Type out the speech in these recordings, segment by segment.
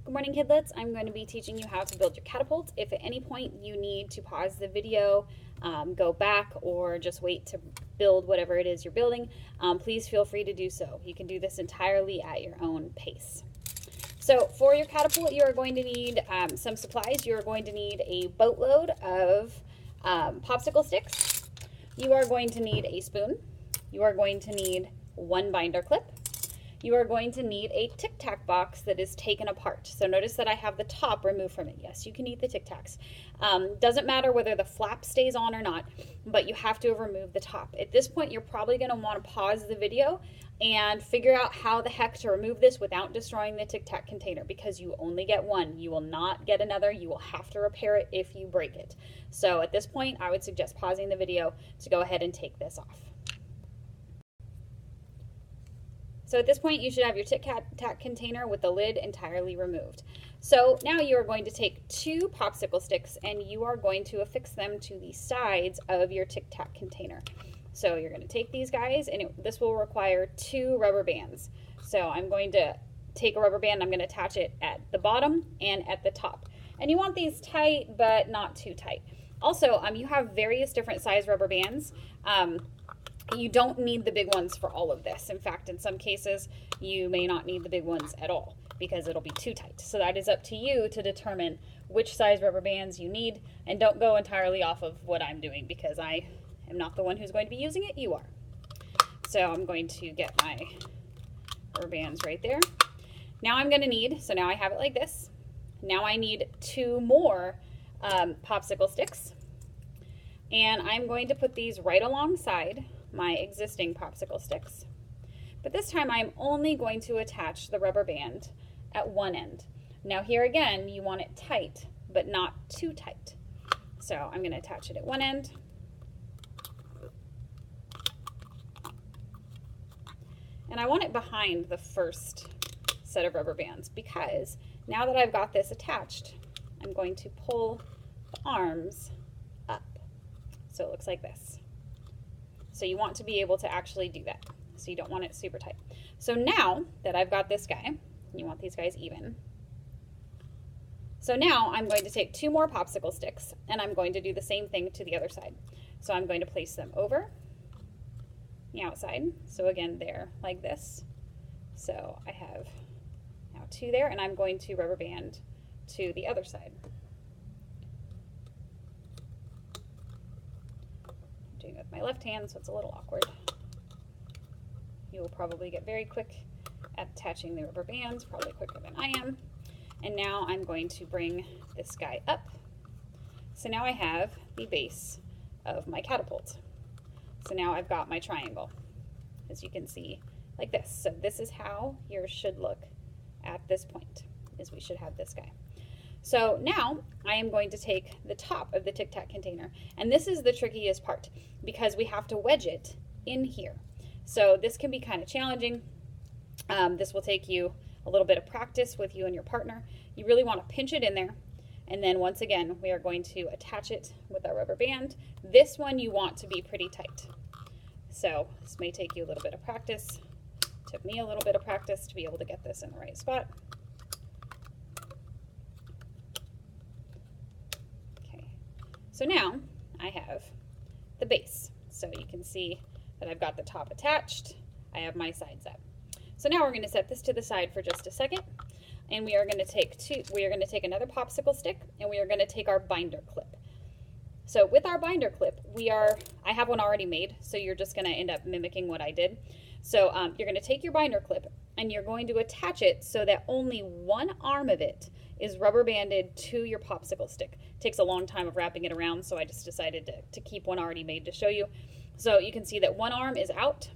Good morning, kidlets. I'm going to be teaching you how to build your catapult. If at any point you need to pause the video, go back, or just wait to build whatever it is you're building, please feel free to do so. You can do this entirely at your own pace. So for your catapult, you are going to need some supplies. You are going to need a boatload of popsicle sticks. You are going to need a spoon. You are going to need one binder clip. You are going to need a Tic Tac box that is taken apart. So notice that I have the top removed from it. Yes, you can eat the Tic Tacs. Doesn't matter whether the flap stays on or not, but you have to have removed the top. At this point, you're probably going to want to pause the video and figure out how the heck to remove this without destroying the Tic Tac container, because you only get one. You will not get another. You will have to repair it if you break it. So at this point, I would suggest pausing the video to go ahead and take this off. So at this point, you should have your Tic Tac container with the lid entirely removed. So now you are going to take two popsicle sticks and you are going to affix them to the sides of your Tic Tac container. So you're going to take these guys, and this will require two rubber bands. So I'm going to take a rubber band, I'm going to attach it at the bottom and at the top. And you want these tight, but not too tight. Also, you have various different size rubber bands. You don't need the big ones for all of this. In fact, in some cases, you may not need the big ones at all because it'll be too tight. So that is up to you to determine which size rubber bands you need, and don't go entirely off of what I'm doing because I am not the one who's going to be using it, you are. So I'm going to get my rubber bands right there. Now I'm going to need, so now I have it like this. Now I need two more popsicle sticks, and I'm going to put these right alongside my existing popsicle sticks. But this time I'm only going to attach the rubber band at one end. Now here again, you want it tight, but not too tight. So I'm going to attach it at one end. And I want it behind the first set of rubber bands, because now that I've got this attached, I'm going to pull the arms up. So it looks like this. So you want to be able to actually do that. So you don't want it super tight. So now that I've got this guy, you want these guys even. So now I'm going to take two more popsicle sticks and I'm going to do the same thing to the other side. So I'm going to place them over the outside. So again, they're like this. So I have now two there, and I'm going to rubber band to the other side. Doing it with my left hand, so it's a little awkward. You will probably get very quick at attaching the rubber bands, probably quicker than I am. And now I'm going to bring this guy up. So now I have the base of my catapult. So now I've got my triangle, as you can see, like this. So this is how yours should look at this point, is we should have this guy. So now I am going to take the top of the Tic Tac container, and this is the trickiest part because we have to wedge it in here. So this can be kind of challenging. This will take you a little bit of practice with you and your partner. You really want to pinch it in there, and then once again we are going to attach it with our rubber band. This one you want to be pretty tight. So this may take you a little bit of practice. It took me a little bit of practice to be able to get this in the right spot. So now I have the base. So you can see that I've got the top attached. I have my sides up. So now we're going to set this to the side for just a second, and we are going to take another popsicle stick, and we are going to take our binder clip. So with our binder clip, I have one already made, so you're just going to end up mimicking what I did. So you're going to take your binder clip and you're going to attach it so that only one arm of it is rubber banded to your popsicle stick. It takes a long time of wrapping it around, so I just decided to keep one already made to show you. So you can see that one arm is out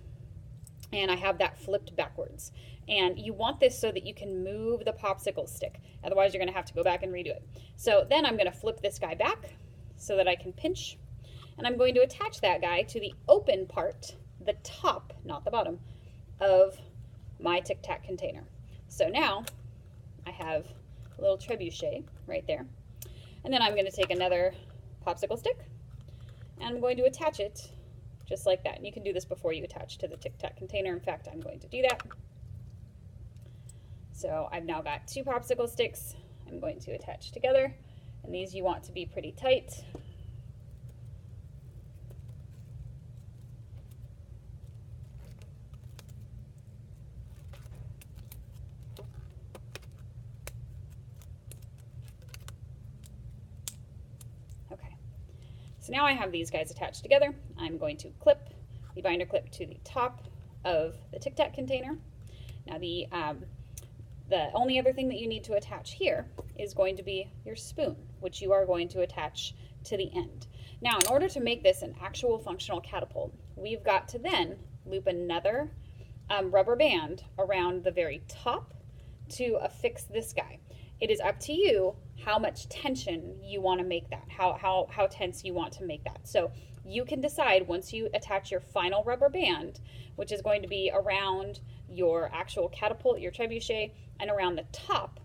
and I have that flipped backwards. And you want this so that you can move the popsicle stick. Otherwise you're going to have to go back and redo it. So then I'm going to flip this guy back so that I can pinch, and I'm going to attach that guy to the open part, the top, not the bottom, of my Tic Tac container. So now I have a little trebuchet right there. And then I'm going to take another popsicle stick and I'm going to attach it just like that. And you can do this before you attach to the Tic Tac container. In fact, I'm going to do that. So I've now got 2 popsicle sticks I'm going to attach together, and these you want to be pretty tight. Okay, so now I have these guys attached together. I'm going to clip the binder clip to the top of the Tic Tac container. Now the only other thing that you need to attach here is going to be your spoon, which you are going to attach to the end. Now, in order to make this an actual functional catapult, we've got to then loop another rubber band around the very top to affix this guy. It is up to you how much tension you want to make that, how tense you want to make that. So you can decide once you attach your final rubber band, which is going to be around your actual catapult, your trebuchet, and around the top.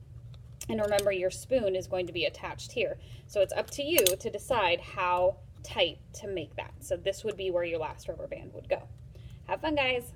And remember, your spoon is going to be attached here. So it's up to you to decide how tight to make that. So this would be where your last rubber band would go. Have fun, guys.